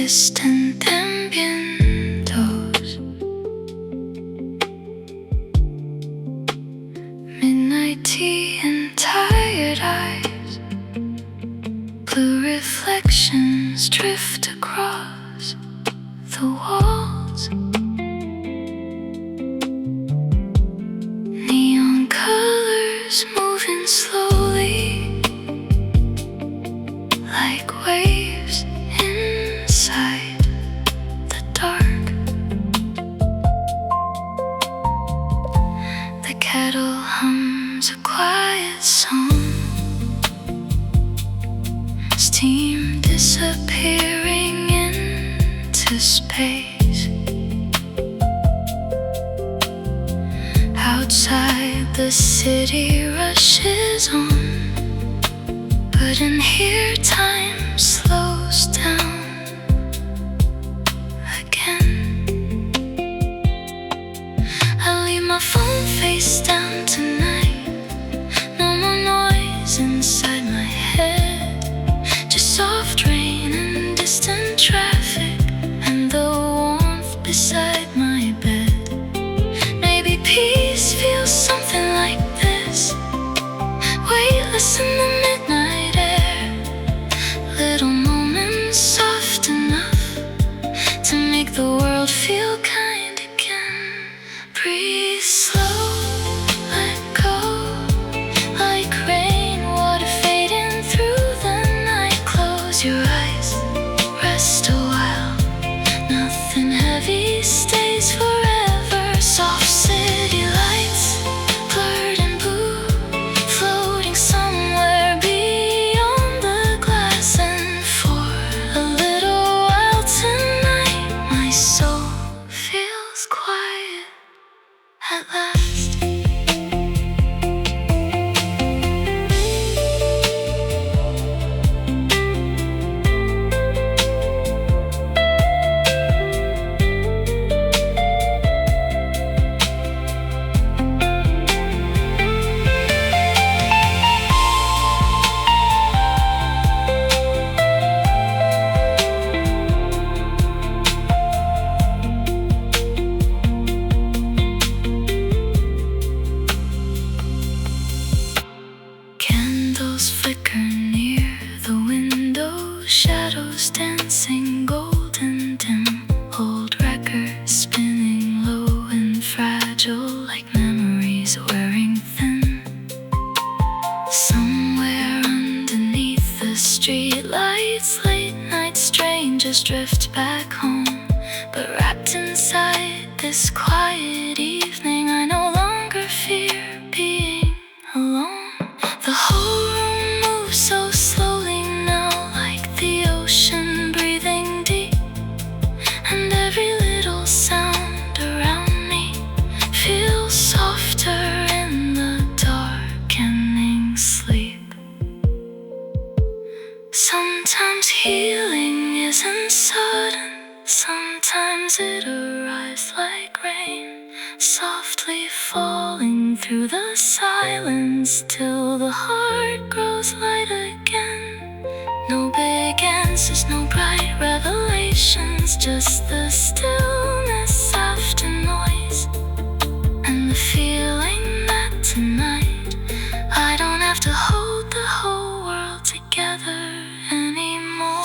distant ambientos, midnight tea and tired eyes, blue reflections drift across the walls, neon colors moving slowly like waves inside the dark. The kettle hums a quiet song, steam disappearing into space. Outside the city rushes on, but in here time slows down again. I leave my phone face down tonight, no more noise inside my head, just soft rain and distant traffic and the warmth beside my bed. Maybe peace feels something like this, weightless in the midnight air, little moments soft enough to make the world feel kind again. Breathe slow, let go, like rain, water fading through the night. Close your eyes, rest a while, nothing heavy stays forever. Soft city lights, blurred and blue, floating somewhere beyond the glass. And for a little while tonight, my soul feels quiet at last. Candles flicker near the window, shadows dancing golden dim, old records spinning low and fragile like memories wearing thin. Somewhere underneath the street lights, late night strangers drift back home, but wrapped inside this quiet evening, I no longer fear being alone. The whole room moves so slowly now, like the ocean breathing deep, and every little sound around me feels softer in the darkening sleep. Sometimes healing isn't sudden, sometimes it arrives like rain, softly falling through the silence till the heart grows light again. No big answers, no bright revelations, just the stillness after noise, and the feeling that tonight I don't have to hold the whole world together anymore.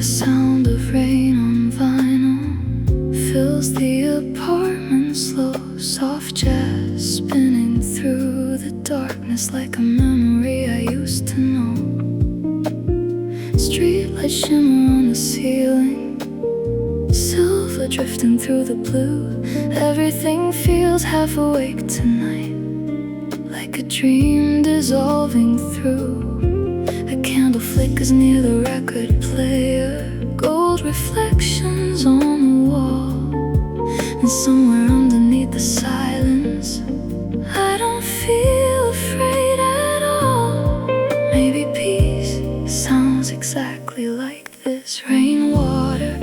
The sound of rain on vinyl fills the apartment slow. Soft jazz spinning through the darkness like a memory I used to know. Streetlight shimmer on the ceiling, silver drifting through the blue. Everything feels half awake tonight, like a dream dissolving through. A candle flickers near the record player, gold reflections on the wall. And somewhere underneath the silence, I don't feel afraid at all. Maybe peace sounds exactly like this. Rainwater,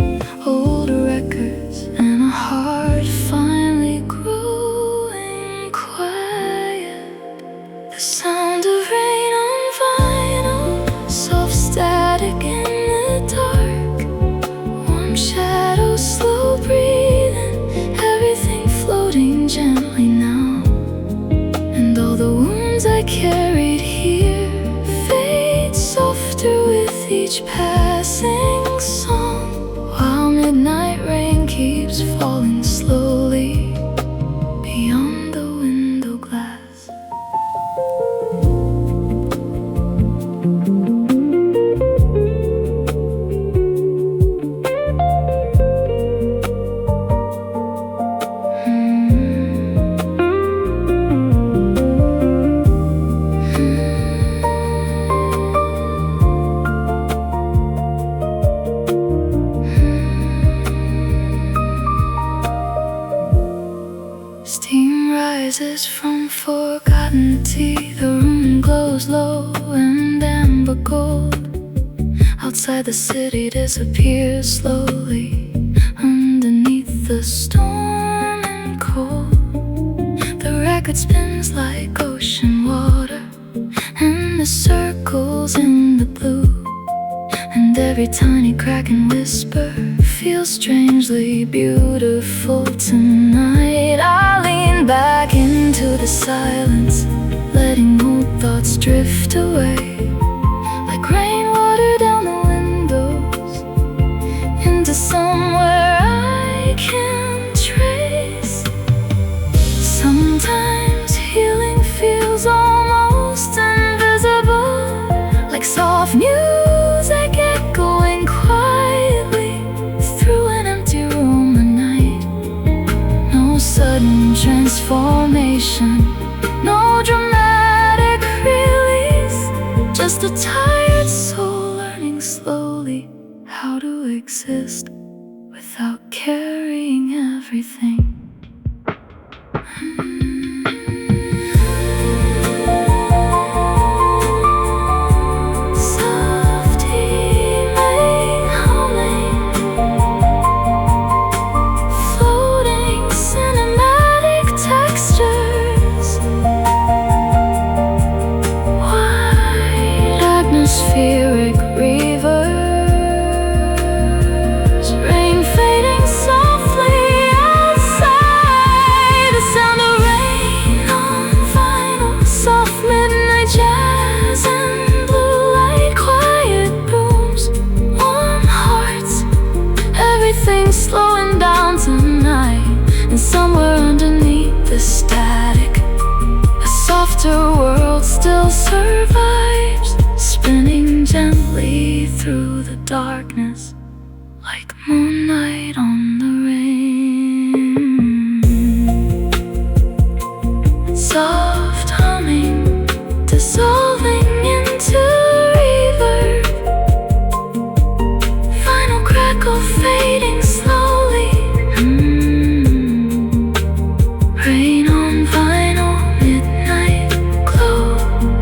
old records, and a heart finally growing quiet. The sound of rain on vinyl, soft static in the dark, warm shadows slow breathing, everything floating gently now. And all the wounds I carried here fade softer with each passing song, while midnight rain keeps falling slowly beyond the window glass. Steam rises from forgotten tea. The room glows low and amber gold. Outside the city disappears slowly underneath the storm and cold. The record spins like ocean water, and the circles in the blue. And every tiny crack and whisper feels strangely beautiful tonight. I lean back into the silence, letting old thoughts drift away, like rainwater down the windows, into somewhere I can trace. Sometimes healing feels almost invisible, like soft music echoing quietly through an empty room at night. No sudden transformation, no dramatic release, just a tired soul learning slowly how to exist without carrying everything. Atmospheric rivers, rain fading softly outside. The sound of rain on vinyl, soft midnight jazz and blue light, quiet rooms, warm hearts, everything slowing down tonight. And somewhere underneath the static, a softer world still survives, spinning gently through the darkness like moonlight on the rain. Soft humming, dissolving into reverb, final crackle fading slowly. Rain on vinyl, midnight glow,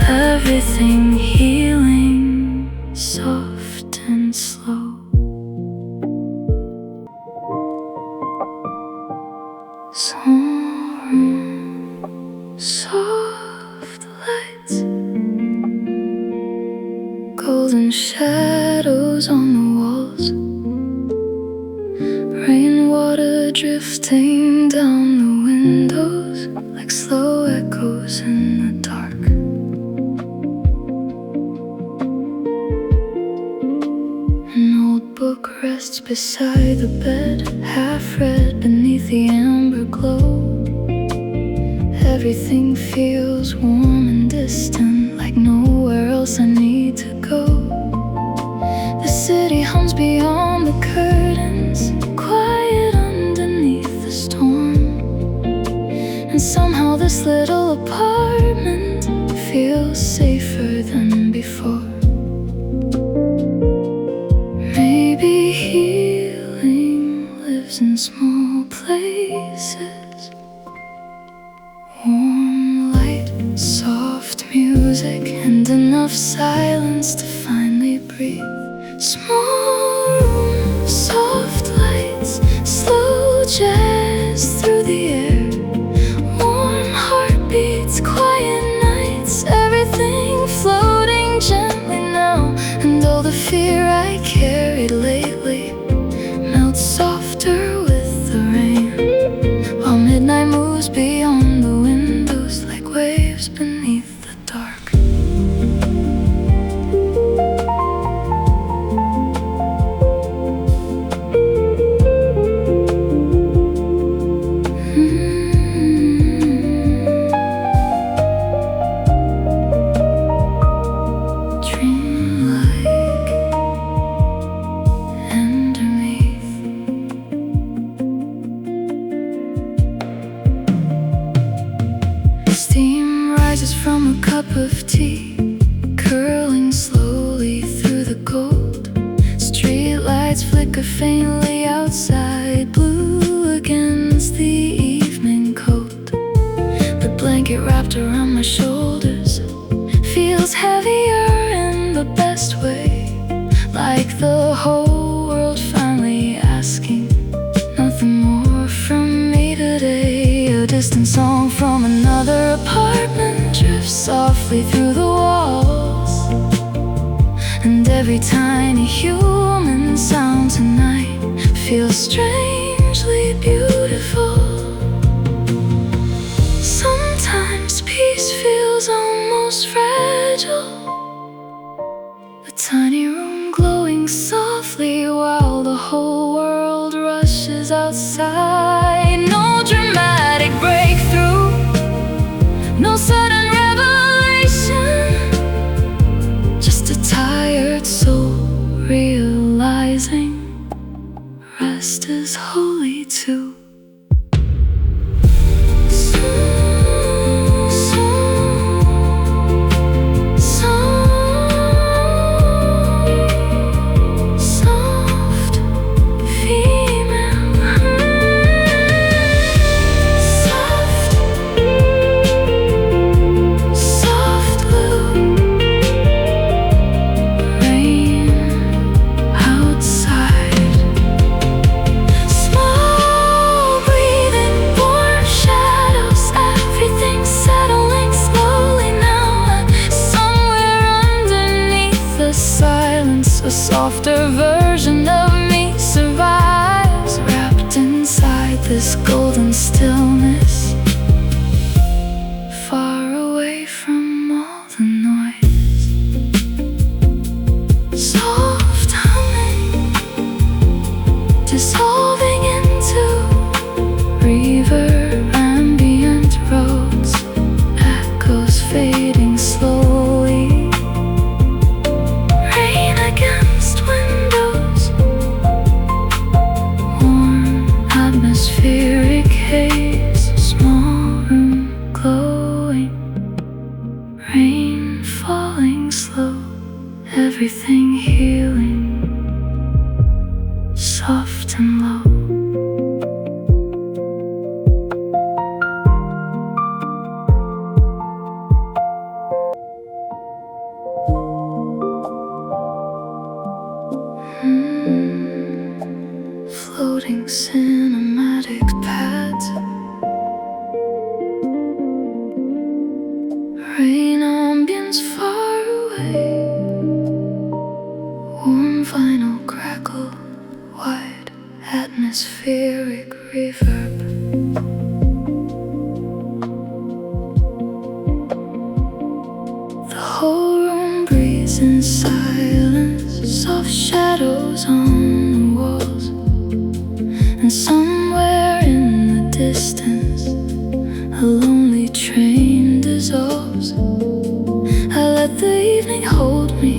everything healing, soft and slow. Some soft lights, golden shadows on the walls, rainwater drifting down the windows like slow echoes in the dark. An old book rests beside the bed, half read beneath the amber glow. Everything feels warm and distant, like nowhere else I need to go. The city hums beyond the curtains, quiet underneath the storm. And somehow this little apartment feels safer than before. Maybe healing lives in small places. Warm light, soft music, and enough silence to finally breathe. Small rooms, soft lights, slow jazz through the air. Warm heartbeats, quiet nights, everything floating gently now. And all the fear I carried lately melts softer with the rain, while midnight moves beyond the windows like waves beneath the dark. Steam rises from a cup of tea, curling slowly through the gold. Street lights flicker faintly outside, blue against the evening coat. The blanket wrapped around my shoulders feels heavier in the best way, like the whole world finally asking nothing more from me today. A distant song from another apartment drifts softly through the walls, and every tiny human sound tonight feels strangely beautiful. Sometimes peace feels almost fragile, a tiny room glowing softly while the whole world rushes outside. No dramatic breakthrough, no sudden revelation, just a tired soul realizing rest is holy too. A softer version of me survives, wrapped inside this golden stillness, far away from all the noise. Soft humming, dissolving into reverb, ambient roads, echoes fading slowly. Atmospheric haze, small room glowing, rain falling slow, everything healing, soft and low. Floating cinematic pads, rain ambience far away, warm vinyl crackle, wide atmospheric reverb. The whole room breathes in silence, soft shadows on the walls, and somewhere in the distance a lonely train dissolves. I let the evening hold me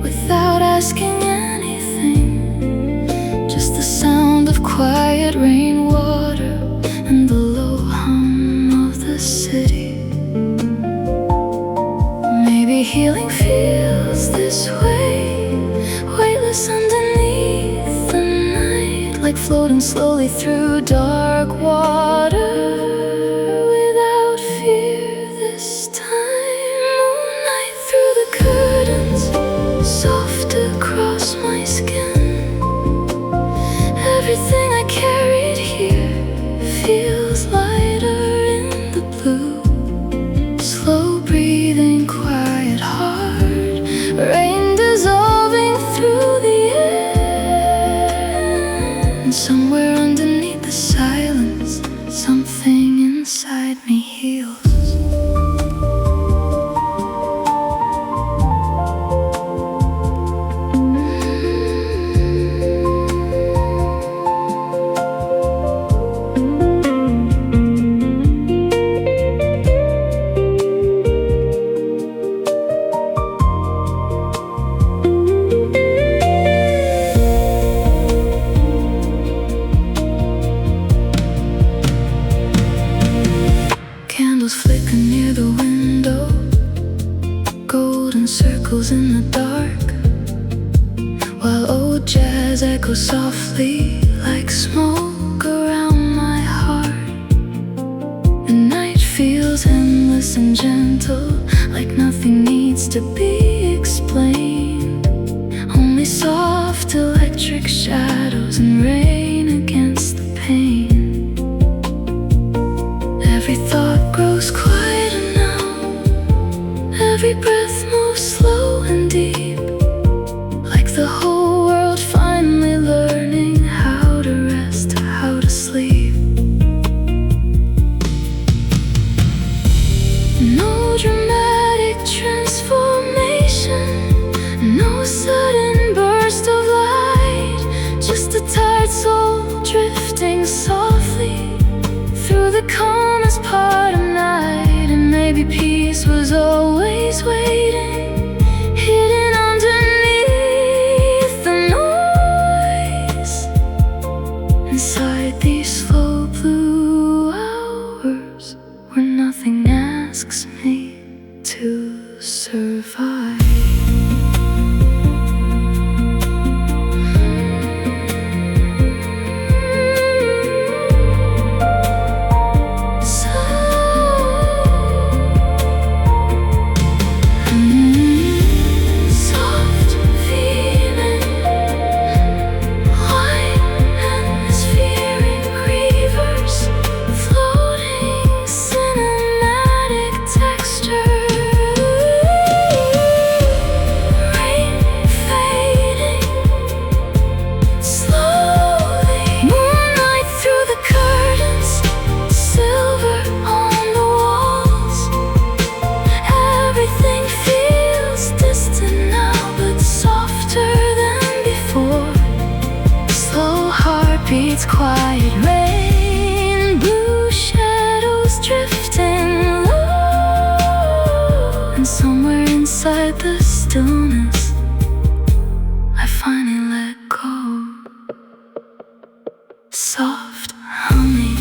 without asking anything, just the sound of quiet rainwater and the low hum of the city. Maybe healing feels this way, weightless underneath the night, like floating slowly through dark water without fear this time. Moonlight through the curtains, soft across my skin. Everything I carried here feels lighter in the blue. Slow breathing, quiet heart, rain dissolving through the air. And somewhere underneath the silence, something inside me heals. Candles flicker near the window, golden circles in the dark, while old jazz echoes softly like smoke around my heart. The night feels endless and gentle, like nothing needs to be explained. Only soft electric shadows and rain against the pane. Every thought grows quieter now, every breath moves slow and deep, like the whole world finally learning how to rest, how to sleep. No dramatic transformation, no sudden burst of light, just a tired soul drifting softly through the calmest part of night. And maybe peace was always waiting, hidden underneath the noise. Inside these slow blue hours where nothing asks me to survive. Beats quiet rain, blue shadows drifting low. And somewhere inside the stillness, I finally let go. Soft humming,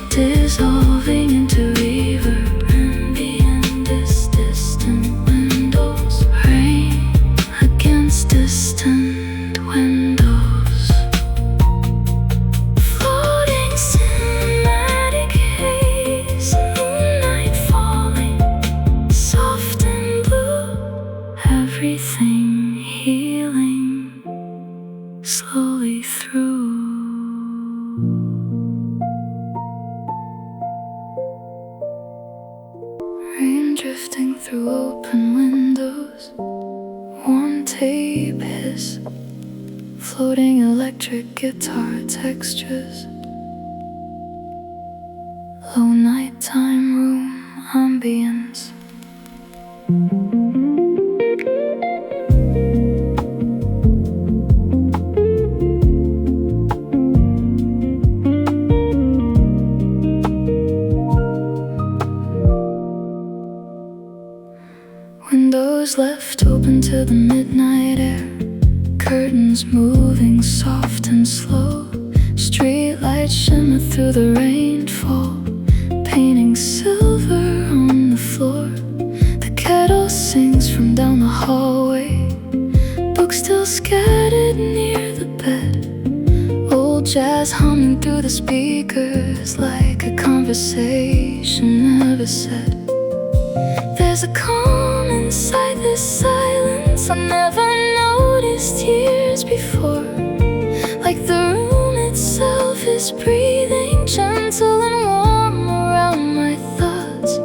dissolving into reverb, ambient is distant windows, rain against distant windows. Everything healing slowly through. Rain drifting through open windows, warm tape hiss, floating electric guitar textures. Low nighttime room ambience. moving soft and slow. Streetlights shimmer through the rainfall, painting silver on the floor. The kettle sings from down the hallway, books still scattered near the bed. Old jazz humming through the speakers like a conversation never said. There's a calm inside this silence I never noticed years before. Like the room itself is breathing gentle and warm around my thoughts.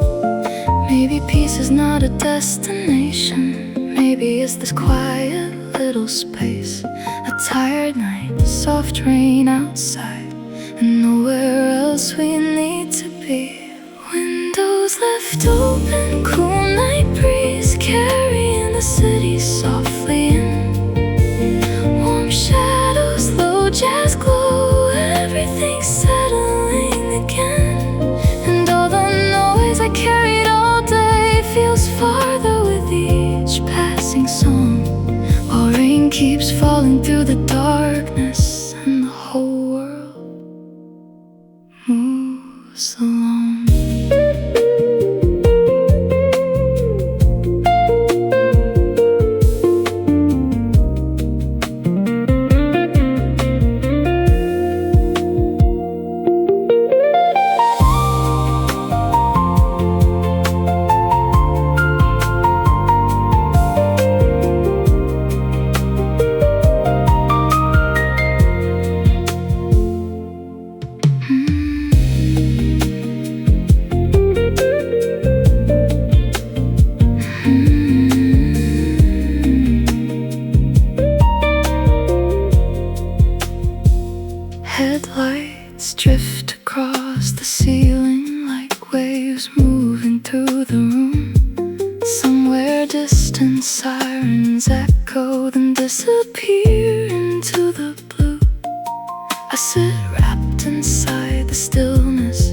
Maybe peace is not a destination. Maybe it's this quiet little space. A tired night, soft rain outside, and nowhere else we need to be. Windows left open, cool night breeze carrying the city softly in. Warm shadows, low jazz glow, everything's settling again. And all the noise I carried all day feels farther with each passing song, while rain keeps falling through the darkness and the whole world moves along. Headlights drift across the ceiling like waves moving through the room. Somewhere distant sirens echo, then disappear into the blue. I sit wrapped inside the stillness,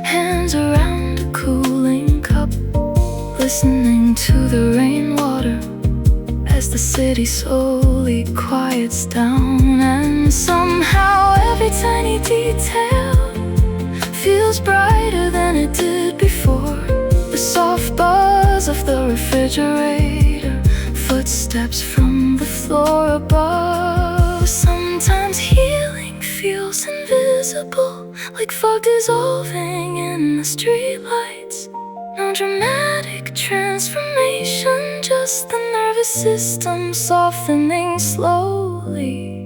hands around a cooling cup, listening to the rainwater as the city slowly quiets down. And somehow every tiny detail feels brighter than it did before. The soft buzz of the refrigerator, footsteps from the floor above. Sometimes healing feels invisible, like fog dissolving in the streetlights. No dramatic transformation, just the nervous system softening slowly.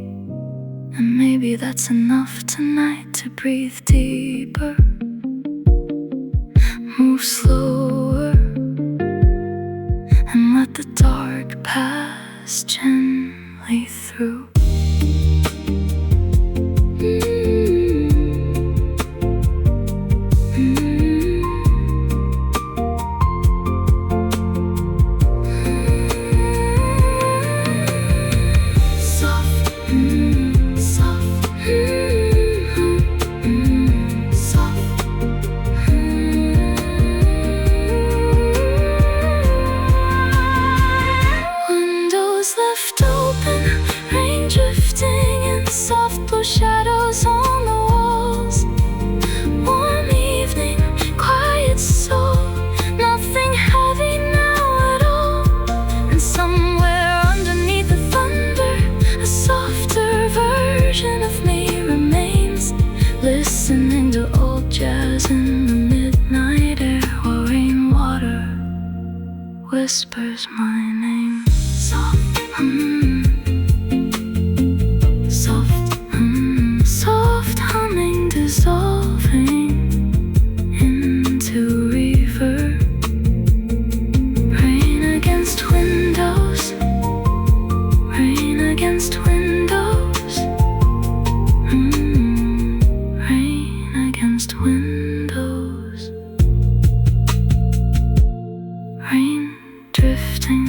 And maybe that's enough tonight to breathe deeper, move slower, and let the dark pass gently through. Left open, rain drifting in soft blue shadows on the walls. Warm evening, quiet soul, nothing heavy now at all. And somewhere underneath the thunder, a softer version of me remains, listening to old jazz in the midnight air, while rainwater whispers my name. Soft soft humming dissolving into reverb. Rain against windows, rain against windows, rain against windows, rain drifting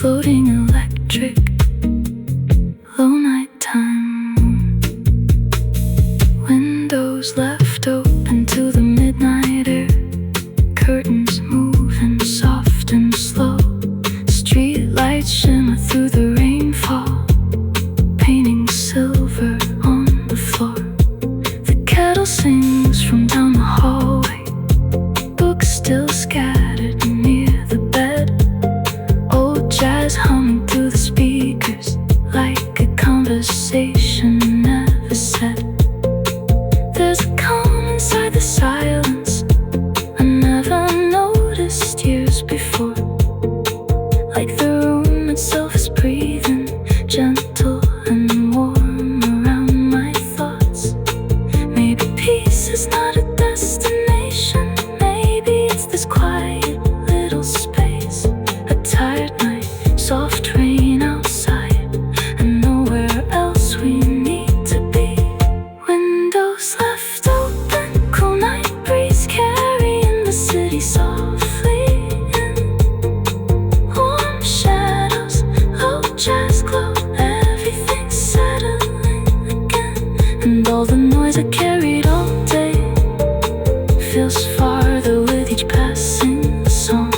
floating electric, low nighttime moon. Windows left open to the midnight air, curtains moving soft and slow. Street lights shimmer through the rainfall, painting silver on the floor. The kettle sings from down the hallway, books still scattered near the bed. Old jazz humming through the speakers like a conversation never said. There's a calm inside the silence I never noticed years before, like the room itself is breathing, gentle and warm around my thoughts. Maybe peace is not a destination, maybe it's this quiet little space. A tired night, soft rain outside, and nowhere else we need to be. Windows left open, cool night breeze carrying the city softly in. Warm shadows, low jazz glow, everything's settling again. And all the noise I carried all day feels farther with each passing song,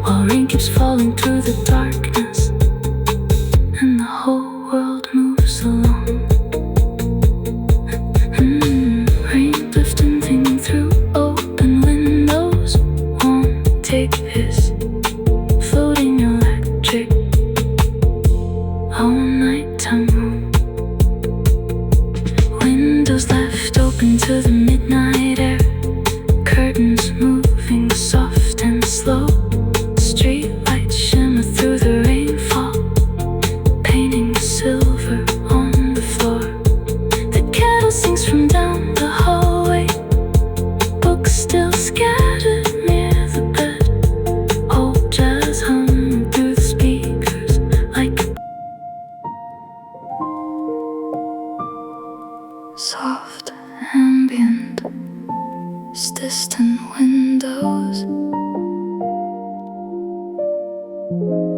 while rain keeps falling through the darkness and the whole world moves along. Rain drifting through open windows won't take piss, floating electric, all nighttime room. Windows left open to the midnight air, curtains moving soft and slow. Street lights shimmer through the rainfall, painting silver on the floor. The kettle sings from down the hallway, books still scattered near the bed. Old jazz humming through the speakers like soft ambient, distant windows,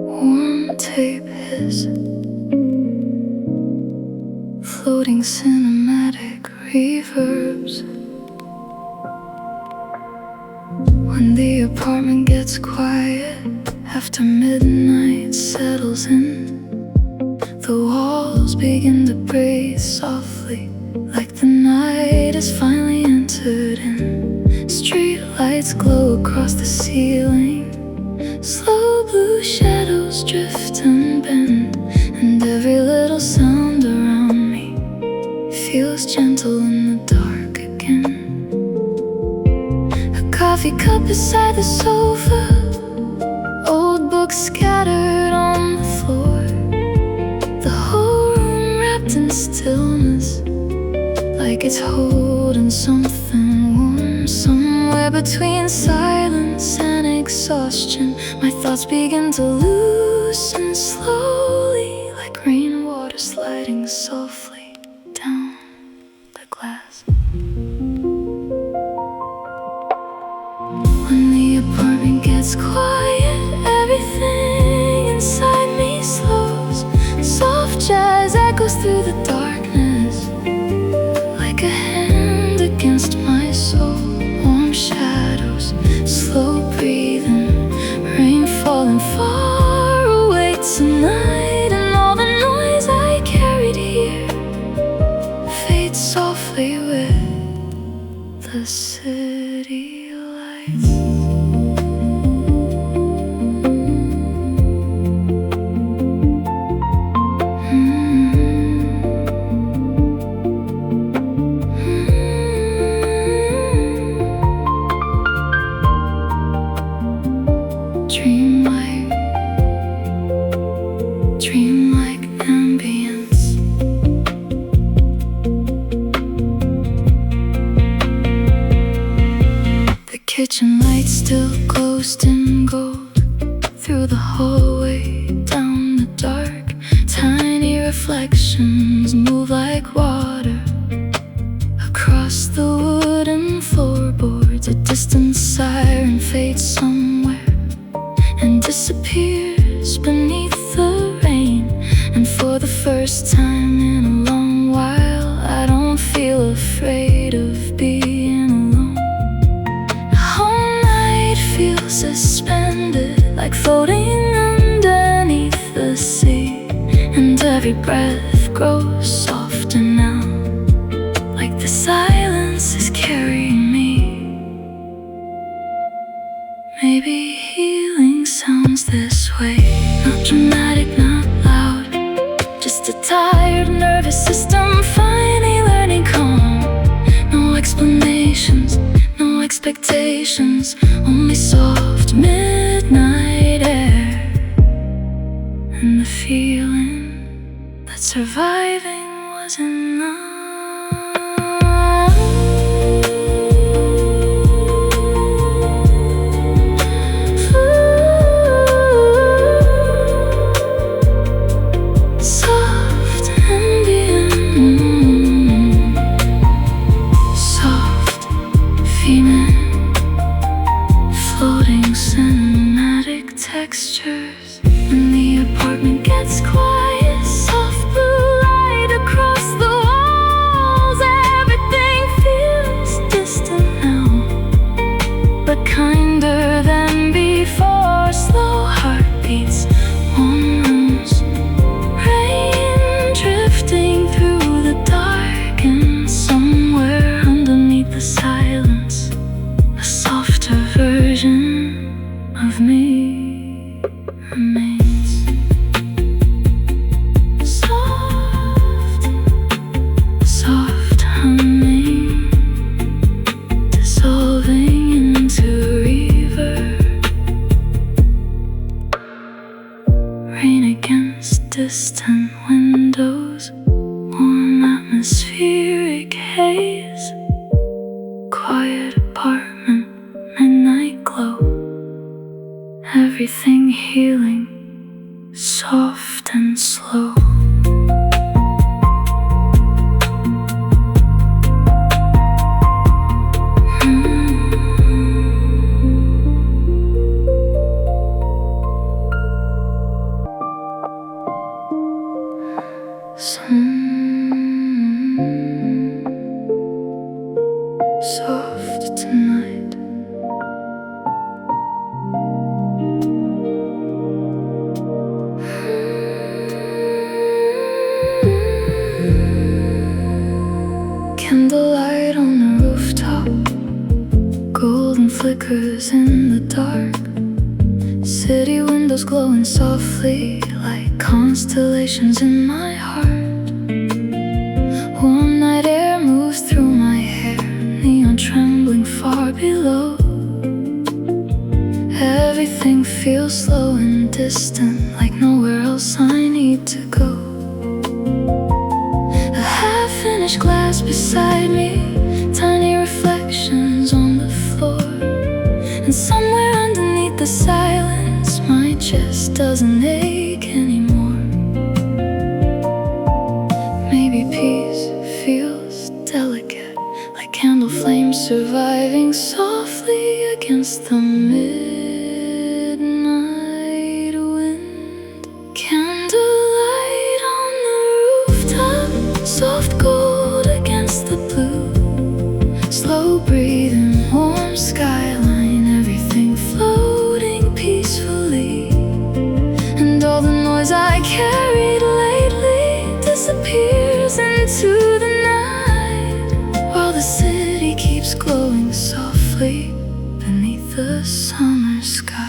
warm tape hiss, floating cinematic reverbs. When the apartment gets quiet after midnight settles in, the walls begin to breathe softly, like the night has finally entered in. Street lights glow across the ceiling, slow blue shadows drift and bend, and every little sound around me feels gentle in the dark again. A coffee cup beside the sofa, old books scattered on the floor. The whole room wrapped in stillness, like it's holding something warm. Somewhere between silence and exhaustion, my thoughts begin to loosen slowly, like rainwater sliding softly down the glass. When the apartment gets quiet, everything inside me slows. Soft jazz echoes through the darkness, like a hand against my soul. Warm shadows, slow breathing, rain falling far away tonight. And all the noise I carried here fades softly with the city lights. Dreamlike ambience. The kitchen light still glows in gold through the hallway, down the dark. Tiny reflections move like water across the wooden floorboards. A distant siren fades somewhere and disappears beneath every breath grows softer now, like the silence is carrying me. Maybe healing sounds this way. Not dramatic, not loud, just a tired nervous system finally learning calm. No explanations, no expectations, only soft midnight air, and the feeling that surviving was enough. Soft ambient, soft feeling, floating cinematic textures. When the apartment gets quiet, soft blue light across the walls. Everything feels distant now, but kinder than before. Slow heartbeats, warm rooms, rain drifting through the dark, and somewhere underneath the silence, a softer version of me remains. Soft, soft humming, dissolving into reverb. Rain against distant windows, warm atmospheric haze. Quiet apartment, midnight glow. Everything healing, soft and slow. Soft tonight. Candlelight on the rooftop, golden flickers in the dark. City windows glowing softly like constellations in my heart. Warm night air moves through my hair, neon trembling far below. Everything feels slow and distant, like nowhere else I need to go. A half-finished glass beside me, tiny reflections on the floor. And somewhere underneath the silence, my chest doesn't ache anymore. Maybe peace feels delicate, like candle flames surviving softly against the midnight wind. Candlelight on the rooftop, soft gold against the blue. Slow breathing, warm skyline, everything floating peacefully. And all the noise I carried lately disappears into the night, while the city keeps glowing softly beneath the summer sky.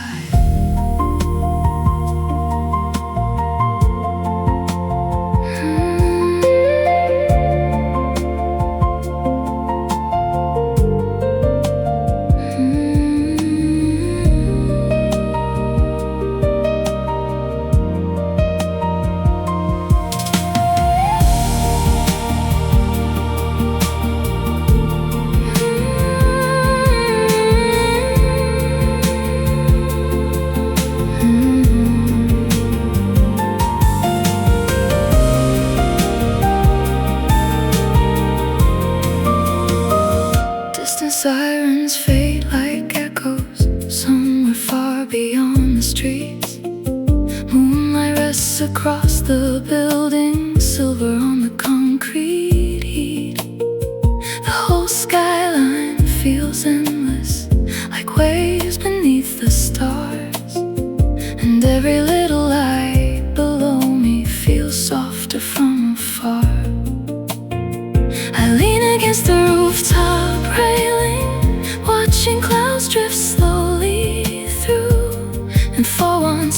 Sirens fade like echoes somewhere far beyond the streets. Moonlight rests across the building, silver on the concrete heat. The whole skyline feels endless, like waves beneath the stars. And every little light below me feels softer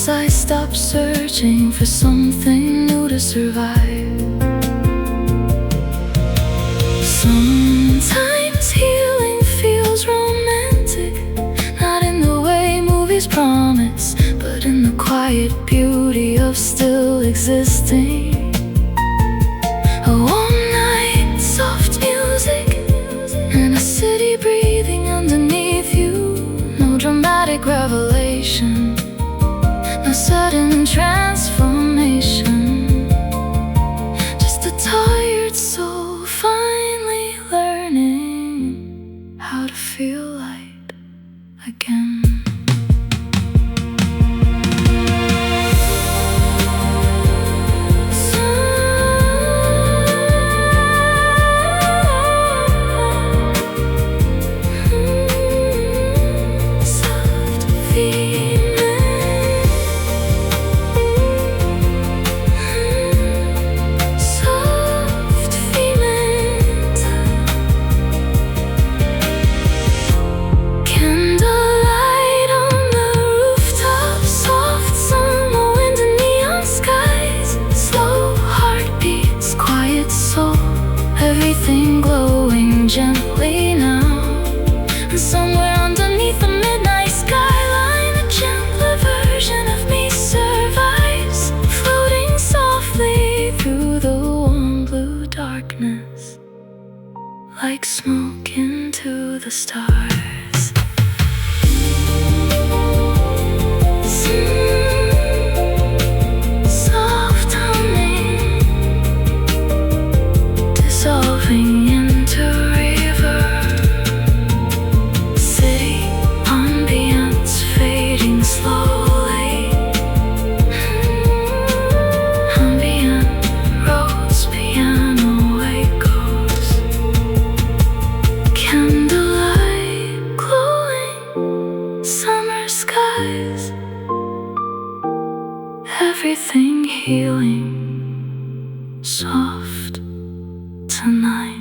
Once I stopped searching for something new to survive. Sometimes healing feels romantic, not in the way movies promise, but in the quiet beauty of still existing. A warm night, soft music, and a city breathing underneath you. No dramatic revelation, no sudden transformation, just a tired soul finally learning how to feel light again. Everything glowing gently now, and somewhere underneath the midnight skyline, a gentler version of me survives, floating softly through the warm blue darkness, like smoke into the stars. Into river, city ambience fading slowly. Ambient rose piano echoes, candlelight glowing, summer skies, everything healing, soft tonight.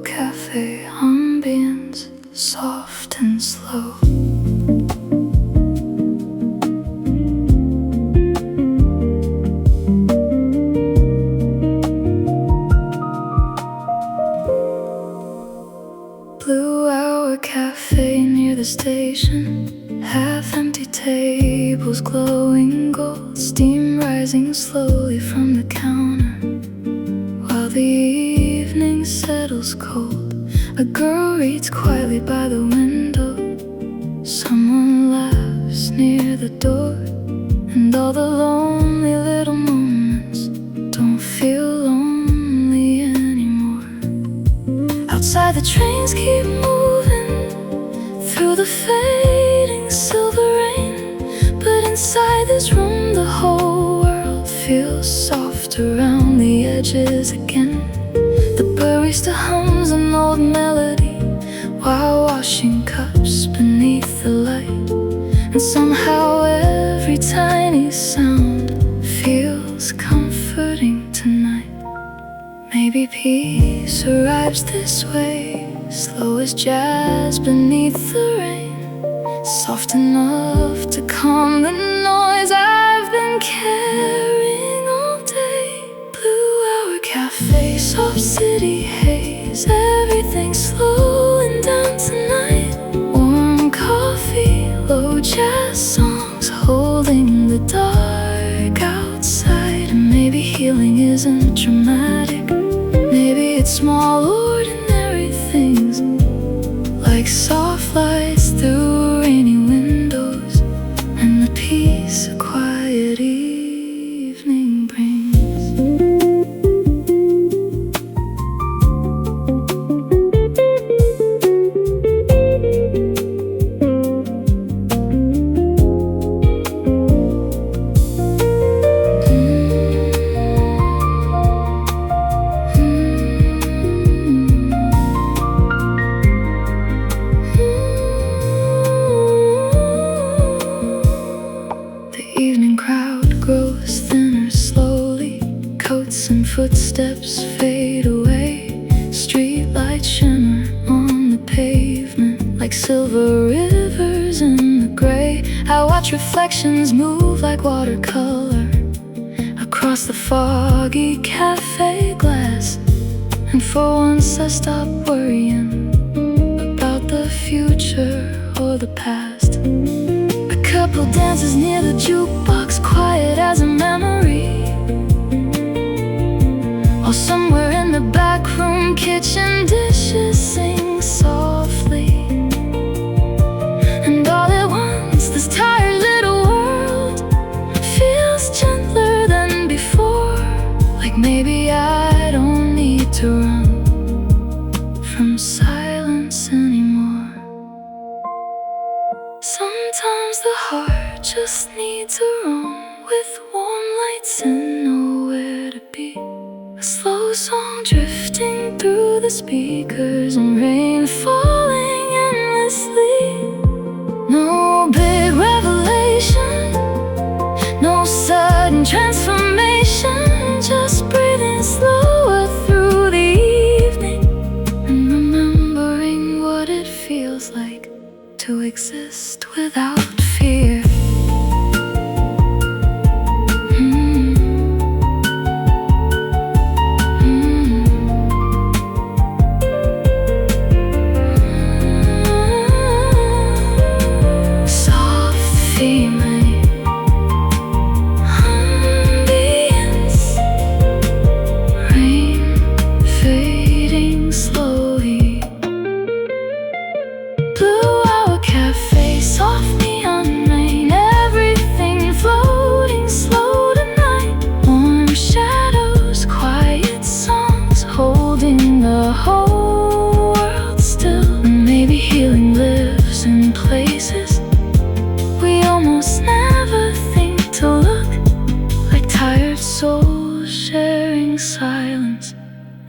Café ambience, soft and slow. Blue Hour Cafe near the station, half-empty tables glowing gold, steam rising slowly from the counter, while the evening settles cold. A girl reads quietly by the window, someone laughs near the door, and all the lonely little moments don't feel lonely anymore. Outside the trains keep moving through the fading silver rain, but inside this room the whole world feels soft around the edges again. The barista hums an old melody while washing cups beneath the light, and somehow every tiny sound feels comforting tonight. Maybe peace arrives this way, slow as jazz beneath the rain, soft enough to calm the noise I've been carrying all day. Blue Hour Cafe, soft city haze, everything slowing down tonight. Warm coffee, low jazz songs, holding the dark outside. And maybe healing isn't dramatic, maybe it's small ordinary things, like soft lights through rainy windows, and the peace a quiet evening brings. and footsteps fade away. Streetlights shimmer on the pavement like silver rivers in the gray. I watch reflections move like watercolor across the foggy cafe glass, and for once I stop worrying about the future or the past. A couple dances near the jukebox, quiet as a memory, while somewhere in the back room, kitchen dishes sing softly. And all at once, this tired little world feels gentler than before. Like maybe I don't need to run from silence anymore. Sometimes the heart just needs a room with warm lights and nowhere to be. A slow song drifting through the speakers and rain falling endlessly. No big revelation, no sudden transformation, just breathing slower through the evening and remembering what it feels like to exist without fear.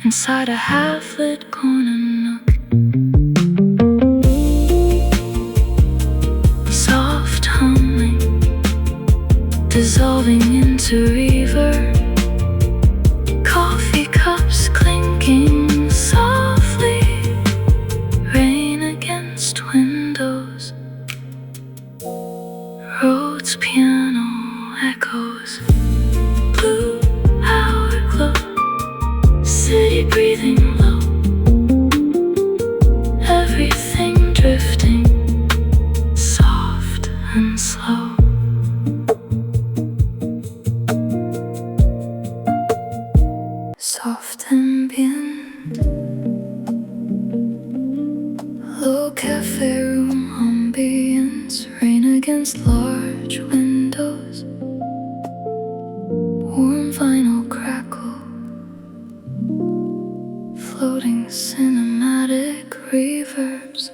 Inside a half-lit corner nook, soft humming, dissolving into reverb. Coffee cups clinking softly, rain against windows, roads, piano echoes, blue hour glow, city breathing low, everything drifting soft and slow. Soft ambient, low cafe room ambience, rain against large windows, warm vinyl crackle, floating cinematic reverbs.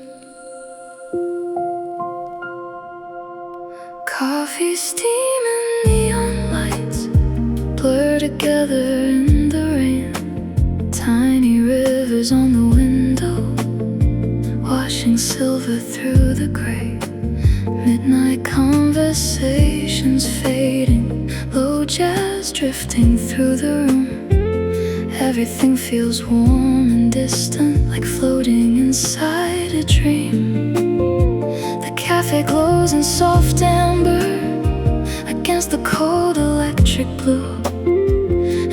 Coffee steam and neon lights blur together in the rain. Tiny rivers on the window, washing silver through the gray. Midnight conversations fading, low jazz drifting through the room. Everything feels warm and distant, like floating inside a dream. The cafe glows in soft amber against the cold electric blue,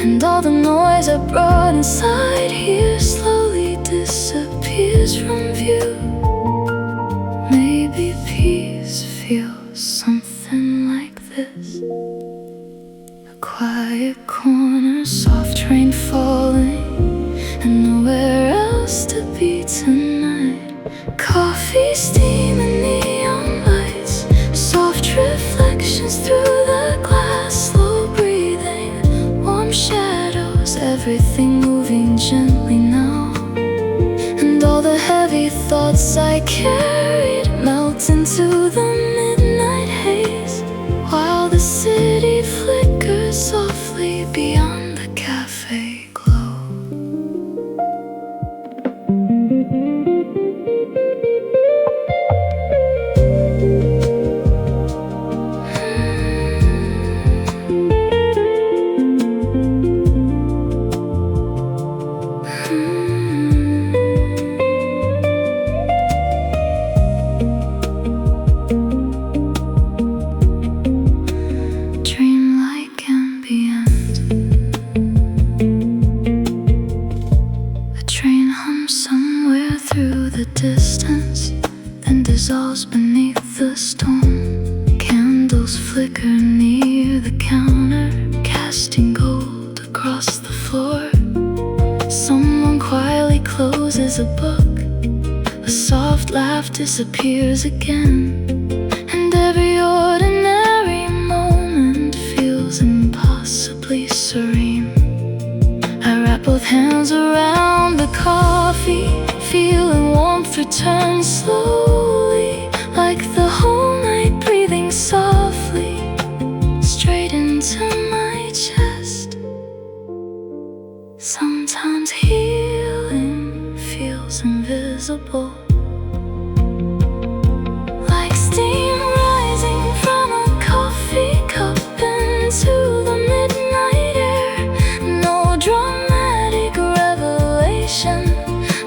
and all the noise I brought inside here slowly disappears from view. Maybe peace feels something like this. A quiet corner, soft rain falling, and nowhere else to be tonight. Coffee steam and neon lights, soft reflections through the glass, slow breathing, warm shadows, everything moving gently now. And all the heavy thoughts I carried melt into the midnight haze, while the city flickers softly beyond the cafe glow. distance, then dissolves beneath the storm. Candles flicker near the counter, casting gold across the floor. Someone quietly closes a book. A soft laugh disappears again, and every ordinary moment feels impossibly serene. I wrap both hands around the coffee, feeling warmth return slowly, like the whole night breathing softly straight into my chest. Sometimes healing feels invisible, like steam rising from a coffee cup into the midnight air. No dramatic revelation,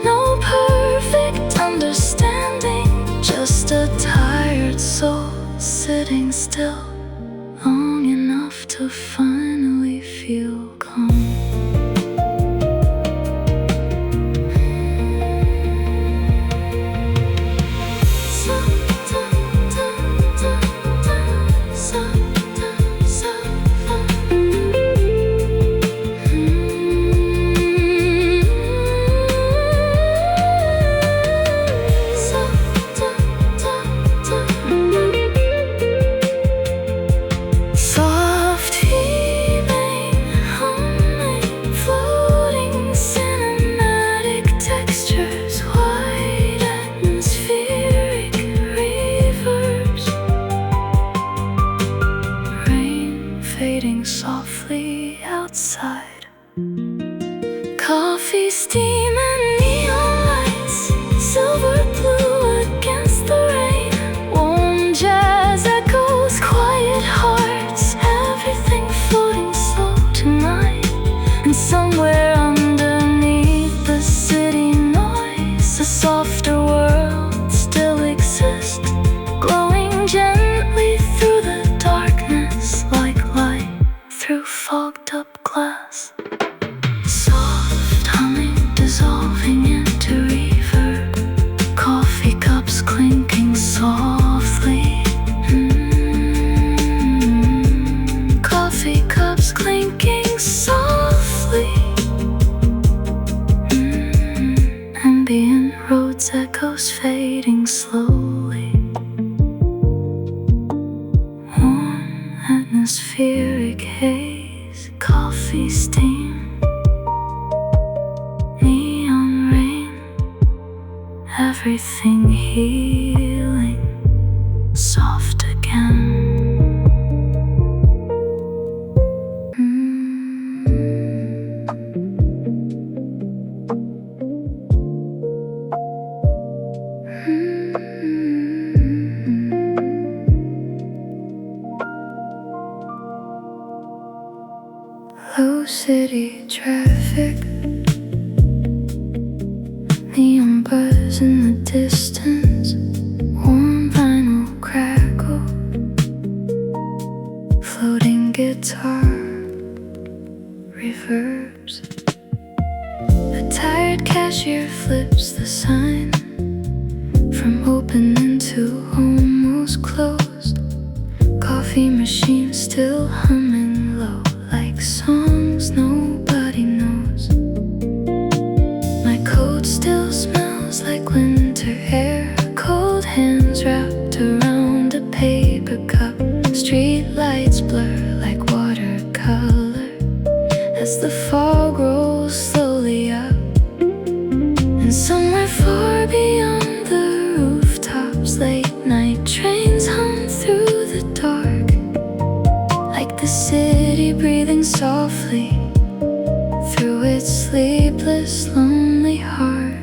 no perfect understanding, just a tired soul sitting still long enough to finally feel calm. Softly outside, coffee steam and neon lights, silver blue against the rain, warm jazz echoes, quiet hearts, everything floating slow tonight. And somewhere underneath the city noise, a softer world still exists, glowing gently through the darkness, like light through fogged up glass. Soft humming dissolving into reverb, coffee cups clinking softly. Coffee cups clinking softly. Ambient roads echoes fading slowly. Warm atmospheric haze, coffee steam, neon rain, everything healing, soft again. Low city traffic, neon buzz in the distance, warm vinyl crackle, floating guitar reverbs. A tired cashier flips the sign from open to almost closed. Coffee machine still humming low, like songs nobody knows. My coat still smells like winter air, cold hands wrapped around a paper cup. Street lights blur like watercolor as the fog rolls slowly up. And somewhere far beyond the rooftops, late night trains hum through the dark, like the city breathing softly through its sleepless, lonely heart.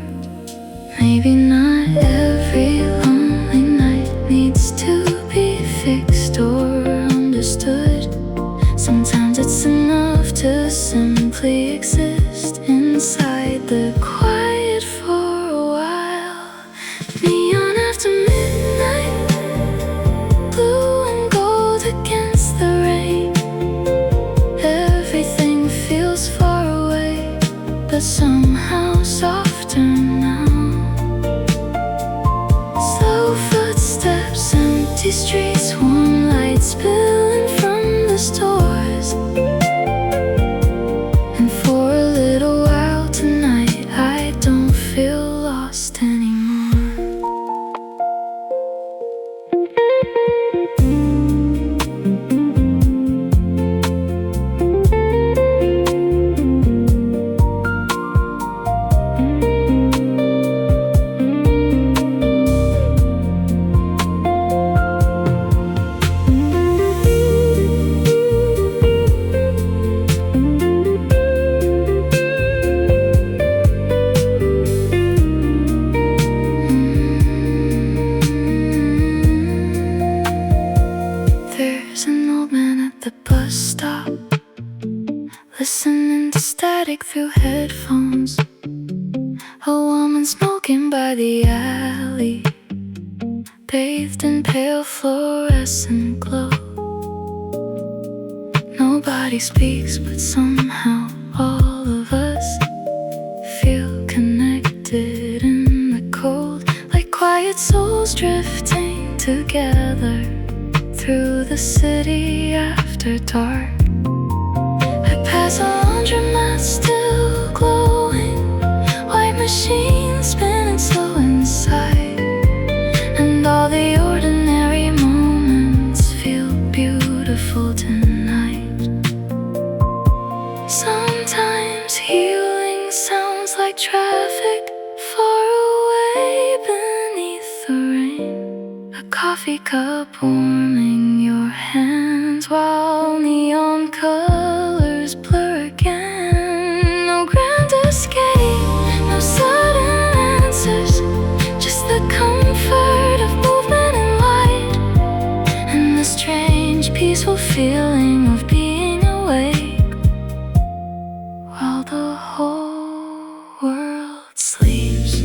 Maybe not every lonely night needs to be fixed or understood. Sometimes it's enough to simply exist inside the quiet for a while. Neon after midnight, blue and gold against the rain. Everything feels far away, but somehow softer now. Busy streets, warm lights spilling from the stores. And for a little while tonight, I don't feel lost anymore. There's an old man at the bus stop, listening to static through headphones. A woman smoking by the alley, bathed in pale fluorescent glow. Nobody speaks, but somehow all of us feel connected in the cold, like quiet souls drifting together through the city after dark. I pass a laundromat still glowing, white machines spinning slow inside, and all the ordinary moments feel beautiful tonight. Sometimes healing sounds like traffic far away beneath the rain. A coffee cup warming your hands while neon colors blur again. No grand escape, no sudden answers, just the comfort of movement and light, and the strange peaceful feeling of being awake while the whole world sleeps.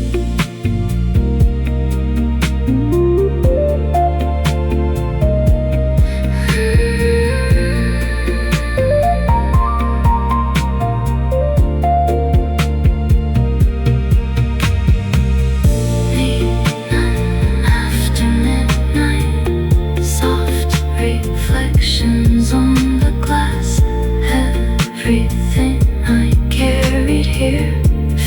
Reflections on the glass. Everything I carried here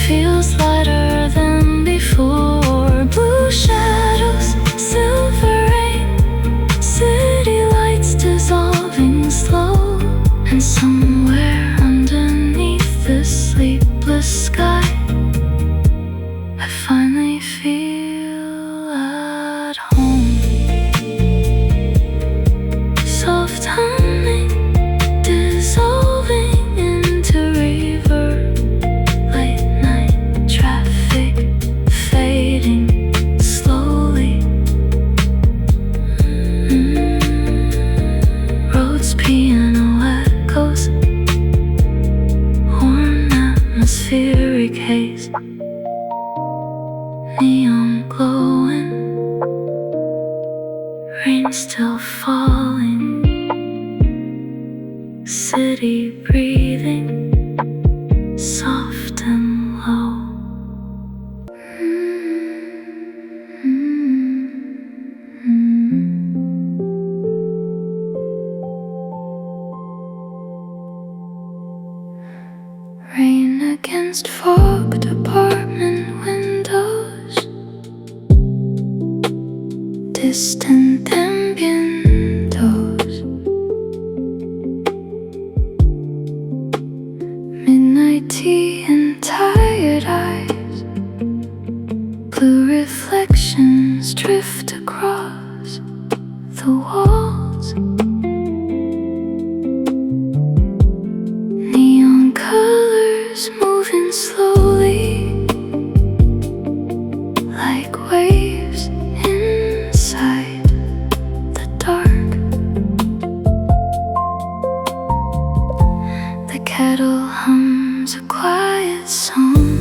feels lighter than before. Blue shadows, silver rain, city lights dissolving slow, and somewhere underneath the sleepless sky, I finally feel at home. Soft humming, dissolving into reverb. Late night traffic fading slowly. Roads, piano echoes, warm atmospheric haze, neon glowing, rain still falling, city breathing soft and low. Rain against fogged apartment windows, distant ambient tones. Midnight tea and tired eyes, blue reflections drift across the walls. Neon colors moving slowly, like waves inside the dark. The kettle hums a quiet song,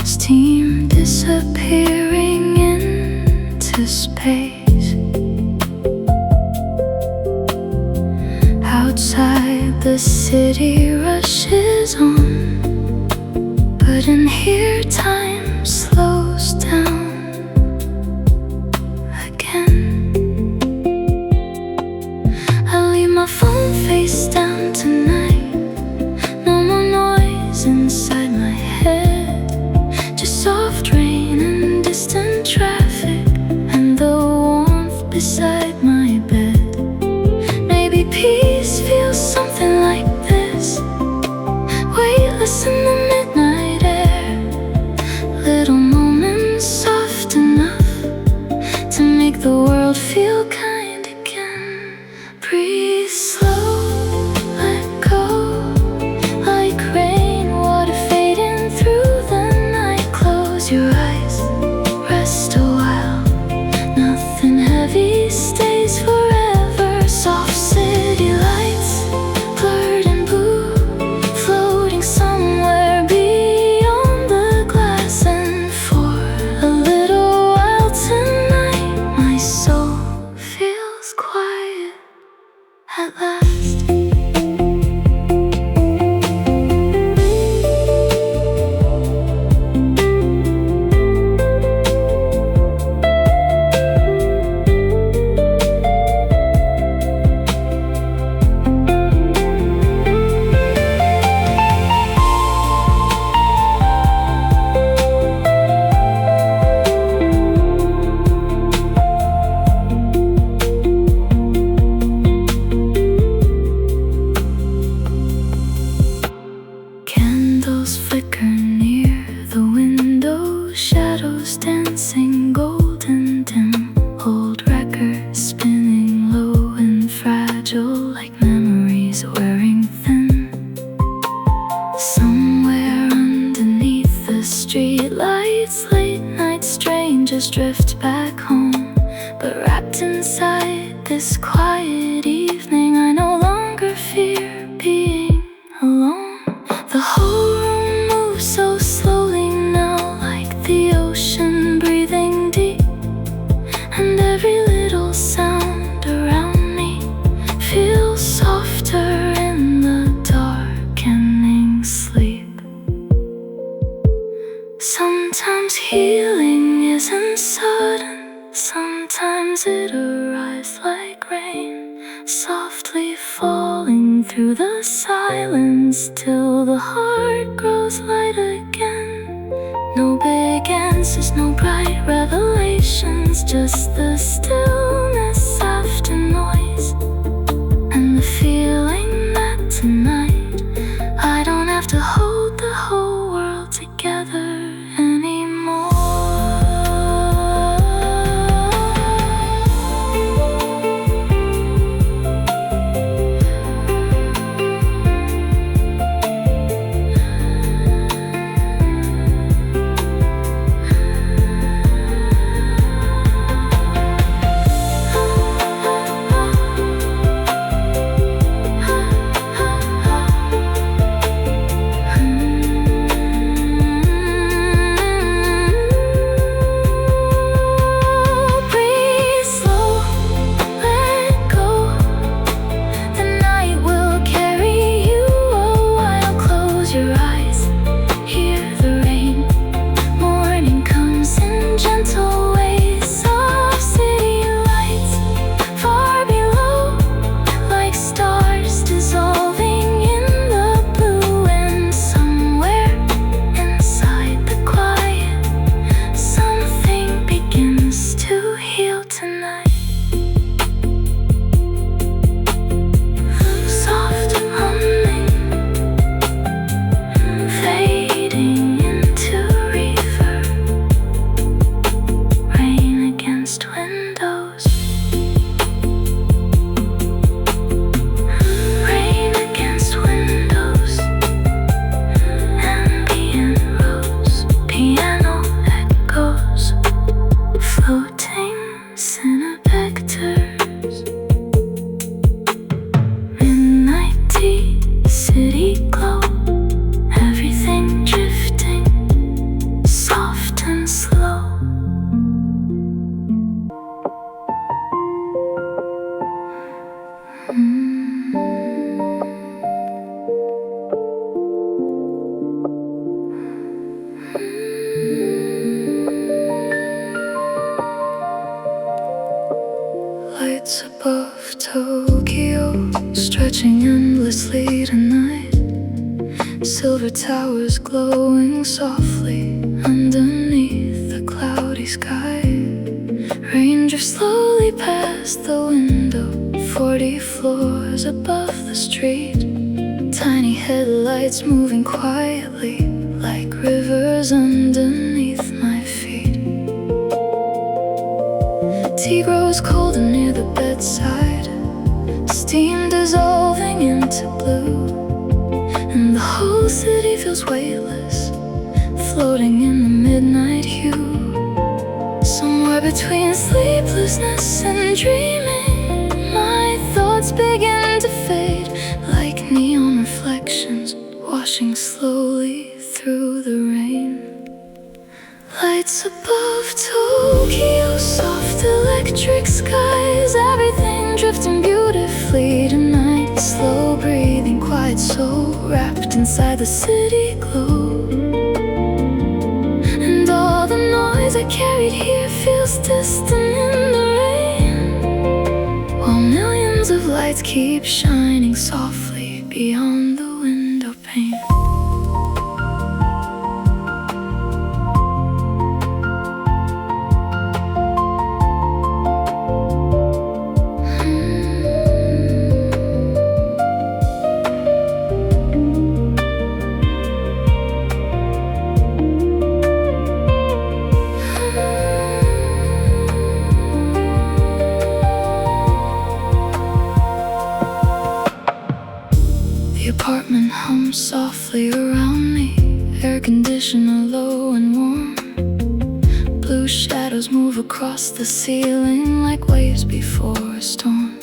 steam disappearing into space. Outside the city rushes on, but in here time slows down. face down tonight. No more noise inside my head, just soft rain and distant traffic, and the warmth beside my bed. Maybe peace feels something like this, weightless in the midnight air. Little moments soft enough to make the world feel kind again. Breathe slow, let go, like rainwater fading through the night. Close your eyes, rest a while. Nothing heavy stays forever. Soft city lights, blurred and blue, floating somewhere beyond the glass. And for a little while tonight, my soul feels quiet at last. Candles flicker near the window, shadows dancing golden dim. Old records spinning low and fragile, like memories wearing thin. Somewhere underneath the street lights, late night strangers drift back home. But wrapped inside this quiet evening, I no longer fear being alone. The whole room moves so slowly now, like the ocean breathing deep. And every little sound around me feels softer in the darkening sleep. Sometimes healing isn't sudden, sometimes it arrives like rain, softly falling through the silence till the heart grows light again. No big answers, no bright revelations, just the stillness after noise, and the feeling that tonight I don't have to hold the whole world together anymore. stretching endlessly tonight. Silver towers glowing softly underneath the cloudy sky. Rain drifts slowly past the window, 40 floors above the street. Tiny headlights moving quietly like rivers underneath my feet. Tea grows colder near the bedside, steam dissolving into blue, and the whole city feels weightless, floating in the midnight hue. Somewhere between sleeplessness and dreaming, my thoughts begin to fade like neon reflections washing slowly through the rain. Lights above Tokyo, soft electric skies, everything drifting beautifully tonight. Slow breathing, quiet soul wrapped inside the city glow. And all the noise I carried here feels distant in the rain, while millions of lights keep shining softly beyond the window pane. The apartment hums softly around me, air conditioner low and warm. Blue shadows move across the ceiling like waves before a storm.